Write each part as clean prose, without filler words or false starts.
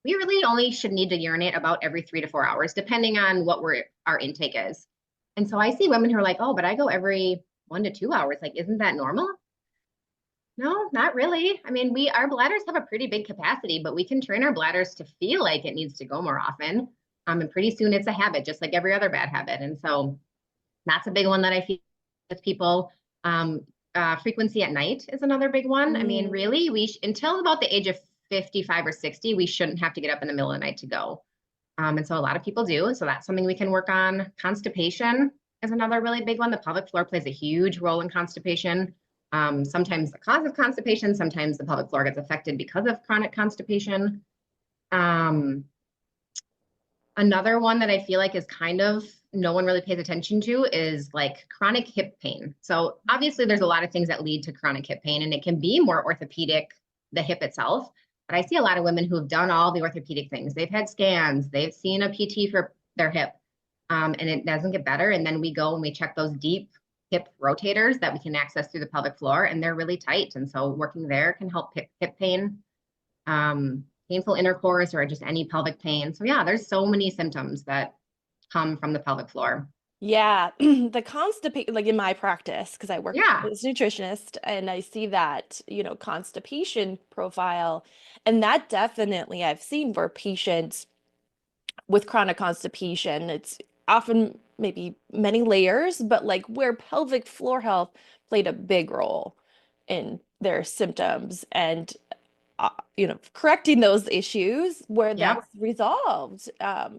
we really only should need to urinate about every 3 to 4 hours, depending on what our intake is. And so I see women who are like, oh, but I go every 1 to 2 hours. Like, isn't that normal? No, not really. I mean, our bladders have a pretty big capacity, but we can train our bladders to feel like it needs to go more often. And pretty soon it's a habit, just like every other bad habit. And so that's a big one that I feel with people. Frequency at night is another big one. I mean, Mm. really, until about the age of 55 or 60, we shouldn't have to get up in the middle of the night to go. And so a lot of people do. So that's something we can work on. Constipation is another really big one. The pelvic floor plays a huge role in constipation. Sometimes the cause of constipation, sometimes the pelvic floor gets affected because of chronic constipation. Um, Another one that I feel like is kind of no one really pays attention to is like chronic hip pain. So obviously there's a lot of things that lead to chronic hip pain, and it can be more orthopedic, the hip itself. But I see a lot of women who have done all the orthopedic things. They've had scans, they've seen a PT for their hip, and it doesn't get better. And then we go and we check those deep hip rotators that we can access through the pelvic floor, and they're really tight. And so working there can help hip pain. Painful intercourse, or just any pelvic pain. So yeah, there's so many symptoms that come from the pelvic floor. Yeah, the constipation, like in my practice, because I work Yeah. as a nutritionist and I see that, constipation profile. And that definitely I've seen for patients with chronic constipation. It's often maybe many layers, but like where pelvic floor health played a big role in their symptoms and correcting those issues where Yep. that's resolved.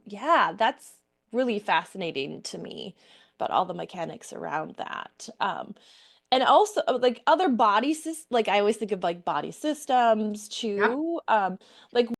Yeah, that's really fascinating to me about all the mechanics around that. And also like other body systems, like I always think of like body systems Yep. too. Like